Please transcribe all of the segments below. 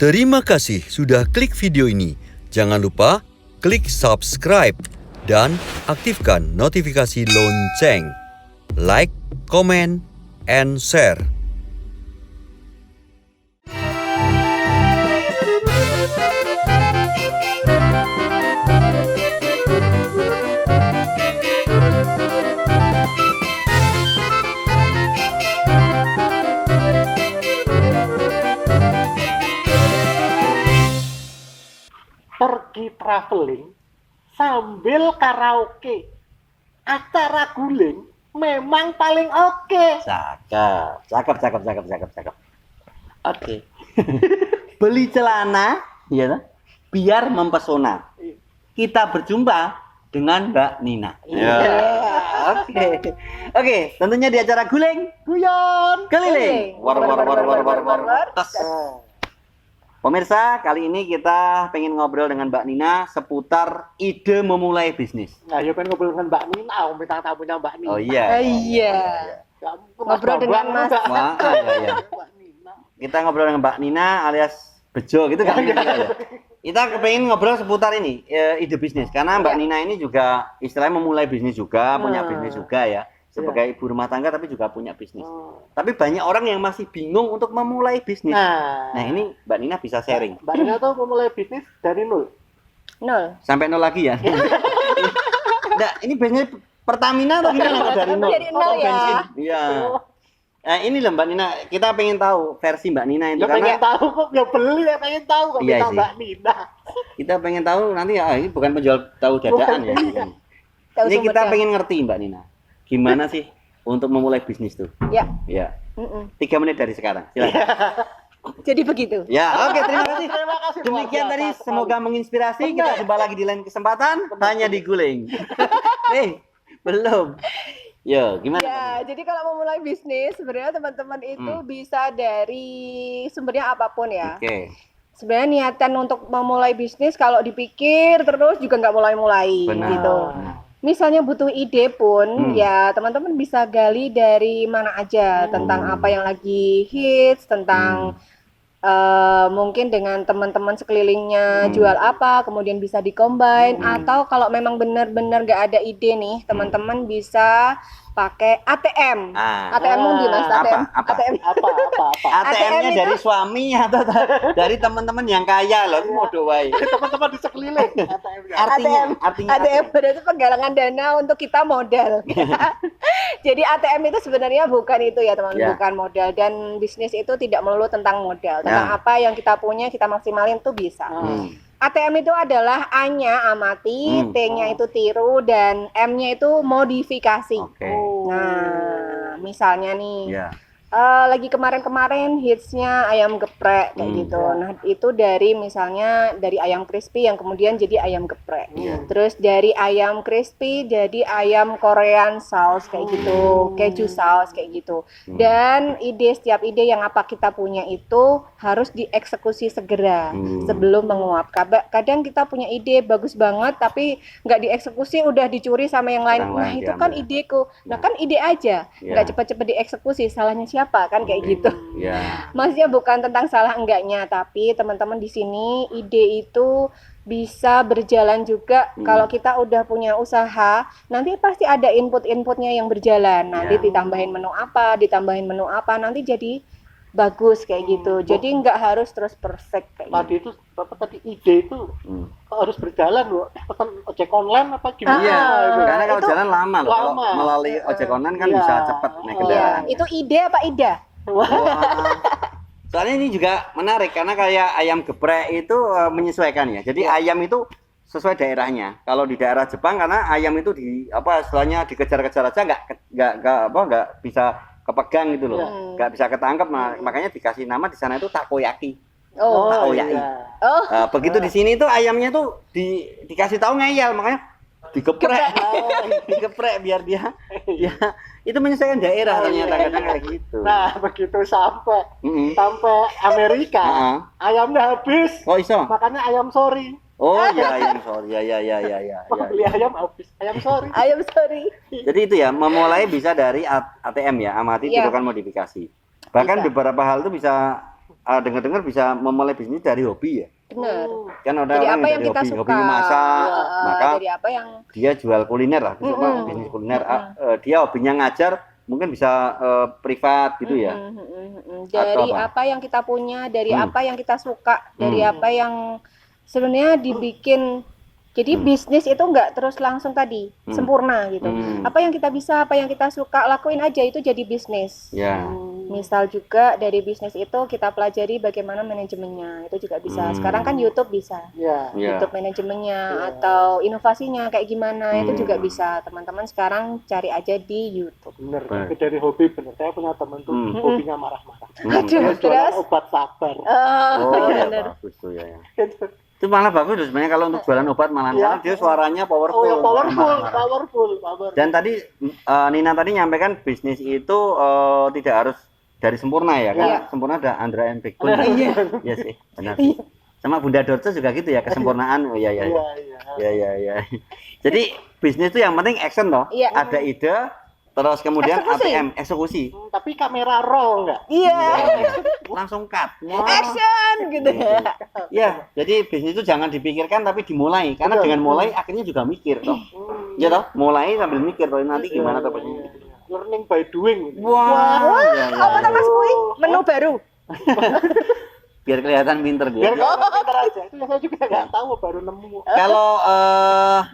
Terima kasih sudah klik video ini. Jangan lupa klik subscribe dan aktifkan notifikasi lonceng. Like, comment, and share. Pergi traveling sambil karaoke, acara guling memang paling oke. Cakep. Oke. Beli celana, ya, biar mempesona. Kita berjumpa dengan Mbak Nina. Oke, tentunya di acara guling, Guyon keliling. War. Tas. Pemirsa, kali ini kita pengen ngobrol dengan Mbak Nina seputar ide memulai bisnis. Nah, ya pengen ngobrol dengan Mbak Nina, bintang tamunya Mbak Nina. Oh iya. Iya. Ngobrol dengan Mas. Wah, iya. Mbak Nina. Kita ngobrol dengan Mbak Nina alias Bejo gitu kan. Kita pengen ngobrol seputar ini, ide bisnis. Karena Mbak Nina ini juga istilahnya memulai bisnis juga, punya bisnis juga ya. Sebagai ibu rumah tangga tapi juga punya bisnis. Tapi banyak orang yang masih bingung untuk memulai bisnis. Nah, ini Mbak Nina bisa sharing. Mbak Nina tuh memulai bisnis dari nol. Sampai nol lagi ya. Nah, ini biasanya Pertamina atau gimana kok dari nol? Dari nol ya. Bensin. Iya. Nah, ini loh Mbak Nina, kita pengen tahu versi Mbak Nina itu Ya pengen tahu kok, ya beli ya pengen tahu kok Iya bintang sih. Mbak Nina. kita pengen tahu nanti ini bukan penjual tahu dadaan ya. Tahu Ini kita sumbernya. pengen ngerti Mbak Nina. Gimana sih untuk memulai bisnis tuh? Ya. Ya. 3 menit dari sekarang. Silakan. Jadi begitu. Ya, oke, terima kasih. Terima kasih. Demikian luar tadi biasa semoga menginspirasi. Benar. Kita jumpa lagi di lain kesempatan. Hanya di Guling. Belum. Yo, gimana? Ya, jadi kalau memulai bisnis sebenarnya teman-teman itu bisa dari sumbernya apapun ya. Oke. Sebenarnya niatan untuk memulai bisnis kalau dipikir terus juga nggak mulai-mulai Benar. gitu. Misalnya butuh ide pun, ya teman-teman bisa gali dari mana aja tentang apa yang lagi hits, tentang mungkin dengan teman-teman sekelilingnya jual apa, kemudian bisa dikombin, atau kalau memang benar-benar gak ada ide nih, teman-teman bisa pakai ATM. ATM di Mas, ATM. Apa? ATM. Apa? ATM-nya ATM dari suami atau dari teman-teman yang kaya loh, mau doai. Teman-teman di sekeliling ATM-nya. Artinya ATM berarti penggalangan dana untuk kita modal. Jadi ATM itu sebenarnya bukan itu ya teman-teman, bukan modal, dan bisnis itu tidak melulu tentang modal. Tentang apa yang kita punya kita maksimalin tuh bisa. ATM itu adalah A-nya amati, T-nya itu tiru, dan M-nya itu modifikasi. Oke. Nah, misalnya nih, Ya. lagi kemarin-kemarin hitsnya ayam geprek kayak gitu. Nah, itu dari misalnya dari ayam crispy yang kemudian jadi ayam geprek. Terus dari ayam crispy jadi ayam Korean sauce kayak gitu, keju sauce kayak gitu. Dan setiap ide yang apa kita punya itu harus dieksekusi segera sebelum menguap. Kadang kita punya ide bagus banget tapi nggak dieksekusi udah dicuri sama yang lain. Orang Nah, lain itu kan diambil. ideku. Nah, kan ide aja. Nggak cepet-cepet dieksekusi, salahnya siapa kan kayak gitu. Ya. Maksudnya bukan tentang salah enggaknya, tapi teman-teman di sini ide itu bisa berjalan juga. Kalau kita udah punya usaha, nanti pasti ada input-inputnya yang berjalan. Nanti ditambahin menu apa, nanti jadi bagus kayak gitu. Jadi nggak harus terus perfect kayak gitu. Tadi itu tadi ide itu harus berjalan loh. Pesan ojek online apa gimana? Iya, itu? karena kalau itu jalan lama loh. Kalau lama. melalui ojek online kan Iya. bisa cepat naik Iya, kendaraan. itu ide apa ida? Wah. Soalnya ini juga menarik karena kayak ayam geprek itu menyesuaikan ya. Jadi ayam itu sesuai daerahnya. Kalau di daerah Jepang karena ayam itu istilahnya dikejar-kejar aja nggak bisa kepegang gitu loh. Nggak bisa ketangkep. Makanya dikasih nama di sana itu takoyaki. Takoyaki. Oh. Begitu di sini tuh ayamnya tuh dikasih tahu ngeyel, makanya digeprek. Digeprek biar dia itu menyesuaikan daerah ternyata kadang kayak gitu. Nah, begitu sampai Amerika, ayamnya habis. Kok iso? Makanya ayam sorry. Oh iya, ayam sorry. Ya. Beli ayam habis, ayam sorry. Ayam sorry. Jadi itu ya, memulai bisa dari ATM ya, amati tirukan modifikasi. Bahkan Bisa. beberapa hal itu bisa dengar-dengar bisa memulai bisnis dari hobi ya. Benar. Kan ada Dari orang apa yang yang dari kita hobi, suka. hobinya masak, maka Dari apa yang dia jual kuliner lah, bisnis kuliner. Dia hobinya ngajar, mungkin bisa privat gitu ya. Dari Atau apa? apa yang kita punya, dari apa yang kita suka, dari apa yang sebenarnya dibikin. Jadi bisnis itu nggak terus langsung tadi sempurna gitu. Apa yang kita bisa, apa yang kita suka, lakuin aja itu jadi bisnis. Ya. Misal juga dari bisnis itu kita pelajari bagaimana manajemennya, itu juga bisa. Sekarang kan YouTube bisa. Ya. Ya. YouTube manajemennya atau inovasinya kayak gimana itu juga bisa. Teman-teman sekarang cari aja di YouTube. Bener, Bener. tapi dari hobi bener. Saya punya teman tuh hobinya marah-marah. Aduh, Dia jualan terus? obat sabar. Oh ya, bener. bagus tuh ya. Itu malah bagus tuh sebenarnya kalau untuk jualan obat malah karena dia suaranya powerful. Oh ya, Marah-marah. powerful. Dan tadi Nina tadi nyampaikan bisnis itu tidak harus dari sempurna ya kan? Iya. Sempurna ada Andra and Backbone. Iya sih, benar sih. Sama Bunda Dorce juga gitu ya, kesempurnaan. Oh iya. Ya. Jadi bisnis itu yang penting action toh. Iya. Ada ide, terus kemudian Eksekusi. ATM, eksekusi. Tapi kamera raw enggak? Iya. Langsung cut. Action gitu ya. Ya, jadi bisnis itu jangan dipikirkan tapi dimulai. Karena dengan mulai akhirnya juga mikir toh. Ya toh, mulai sambil mikir toh nanti gimana toh bisnis. Learning by doing. Wah, Apa tuh Mas Kui? Menu baru. biar kelihatan pinter dia. Biar kamu pintar aja. Itu saya juga nggak tahu, baru nemu. Kalau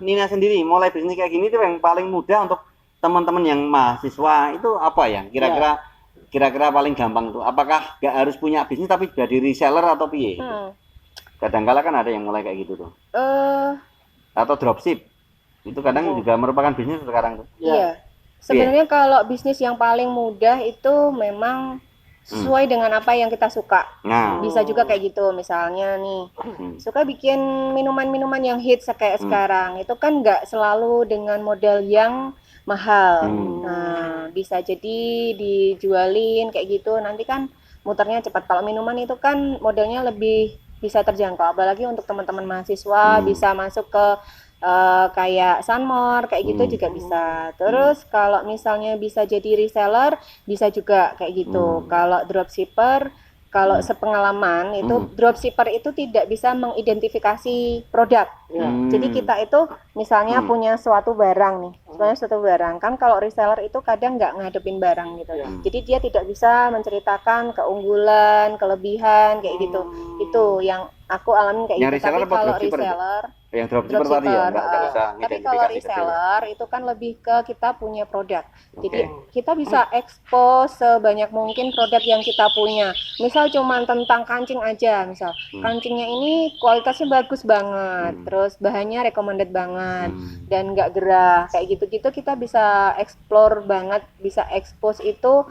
Nina sendiri mulai bisnis kayak gini tuh yang paling mudah untuk teman-teman yang mahasiswa itu apa ya? Kira-kira paling gampang tuh. Apakah nggak harus punya bisnis tapi jadi reseller atau piye? Kadang-kala kan ada yang mulai kayak gitu tuh. Atau dropship. Itu kadang juga merupakan bisnis sekarang tuh. Iya. Sebenarnya kalau bisnis yang paling mudah itu memang sesuai dengan apa yang kita suka. Nah, Bisa juga kayak gitu. Misalnya nih, suka bikin minuman-minuman yang hits kayak sekarang. Itu kan nggak selalu dengan modal yang mahal. Nah, bisa jadi dijualin kayak gitu. Nanti kan muternya cepat. Kalau minuman itu kan modalnya lebih bisa terjangkau. Apalagi untuk teman-teman mahasiswa bisa masuk ke kayak Sunmore kayak gitu juga bisa. Terus kalau misalnya bisa jadi reseller bisa juga kayak gitu. Kalau dropshipper, kalau sepengalaman itu dropshipper itu tidak bisa mengidentifikasi produk. Jadi kita itu misalnya punya suatu barang nih, kan kalau reseller itu kadang nggak ngadepin barang gitu. Jadi dia tidak bisa menceritakan keunggulan, kelebihan kayak gitu. Itu yang aku alamin kayak Yang gitu. reseller Tapi apa kalau dropshipper itu? reseller yang dropshipper tadi ya nggak bisa tapi kalau ngidentifikasi reseller itu kan lebih ke kita punya produk. Jadi kita bisa expose sebanyak mungkin produk yang kita punya. Misal cuma tentang kancing aja, misal kancingnya ini kualitasnya bagus banget, terus bahannya recommended banget dan nggak gerah kayak gitu-gitu, kita bisa explore banget, bisa expose itu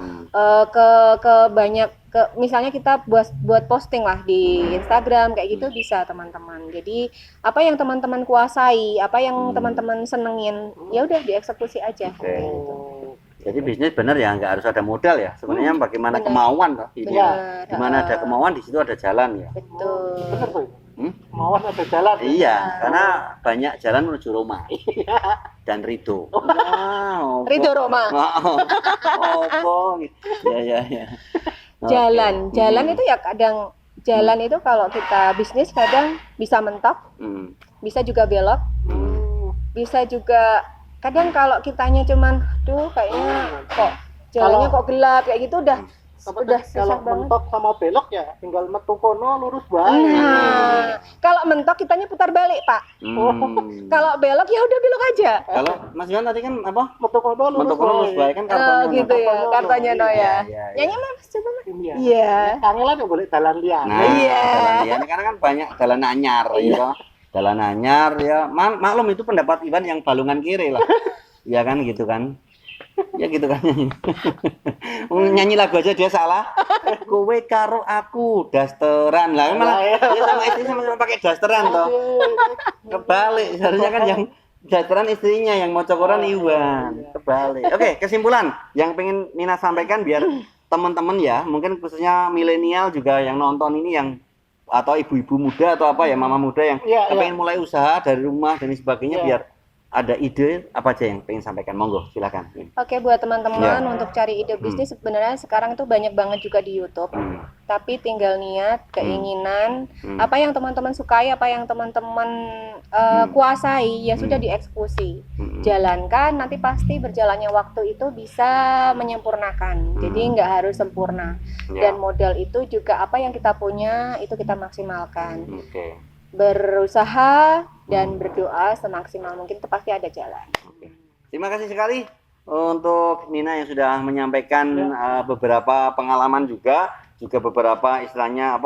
ke banyak, misalnya kita buat posting lah di Instagram kayak gitu bisa teman-teman. Jadi apa yang teman-teman kuasai, apa yang teman-teman senengin, ya udah dieksekusi aja. Jadi bisnis bener ya nggak harus ada modal ya. Sebenarnya bagaimana kemauan toh ini. Bener. Di mana ada kemauan di situ ada jalan ya. Betul. Bener tuh. Kemauan ada jalan. Iya, karena banyak jalan menuju Roma. Dan Ridho. Ridho Roma. Oh, ya. Jalan itu ya kadang jalan itu kalau kita bisnis kadang bisa mentok, bisa juga belok, bisa juga kadang kalau kitanya cuman kayaknya kok jalannya kok gelap kayak gitu udah susah kalau banget. mentok sama belok ya tinggal metu kono lurus bae. Nah, kalau mentok kitanya putar balik, Pak. Kalau belok ya udah belok aja. Kalau Mas Yohan tadi kan apa? Metu kono lurus baik kan kartunya. Gitu ya, kartunya no ya. Iya. Nyanyi Mas, coba Mas. Iya. Iya. Kangelan ya boleh jalan liar. Nah, jalan liar karena kan banyak jalan anyar ya. Jalan anyar ya. Maklum itu pendapat Iwan yang balungan kiri lah. Iya kan gitu kan. Ya gitu kan. Nyanyi lagu aja dia salah. Kowe karo aku dasteran lah malah dia sama istri sama pakai dasteran toh. Kebalik seharusnya kan yang dasteran istrinya yang mau cokoran Iwan. Kebalik. Oke, kesimpulan yang pengen Nina sampaikan biar teman-teman ya, mungkin khususnya milenial juga yang nonton ini yang atau ibu-ibu muda atau apa ya, mama muda yang pengen mulai usaha dari rumah dan sebagainya biar ada ide apa aja yang pengen sampaikan? Monggo, silakan. Oke, buat teman-teman Ya. untuk cari ide bisnis sebenarnya sekarang itu banyak banget juga di YouTube. Tapi tinggal niat, keinginan, apa yang teman-teman sukai, apa yang teman-teman kuasai, ya sudah dieksekusi. Jalankan, nanti pasti berjalannya waktu itu bisa menyempurnakan. Jadi nggak harus sempurna. Ya. Dan modal itu juga apa yang kita punya itu kita maksimalkan. Oke. Berusaha dan berdoa semaksimal mungkin itu pasti ada jalan. Terima kasih sekali untuk Nina yang sudah menyampaikan beberapa pengalaman juga beberapa istilahnya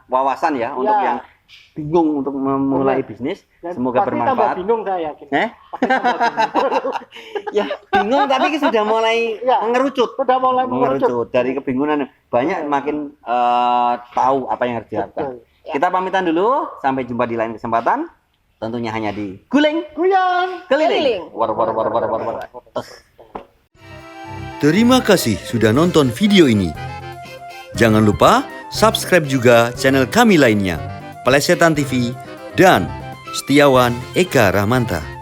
wawasan ya untuk yang bingung untuk memulai bisnis. Dan Semoga pasti tambah bermanfaat. bingung saya yakin. Pasti tambah bingung. Ya bingung tapi sudah mulai Ya. mengerucut. Sudah mulai mengerucut. Dari kebingungan banyak makin tahu apa yang harus dilakukan. Betul. Kita pamitan dulu, sampai jumpa di lain kesempatan. Tentunya hanya di Guling Guyon. Keliling. War. Tes. Terima kasih sudah nonton video ini. Jangan lupa subscribe juga channel kami lainnya, Plesetan TV dan Setiawan Eka Rahmanta.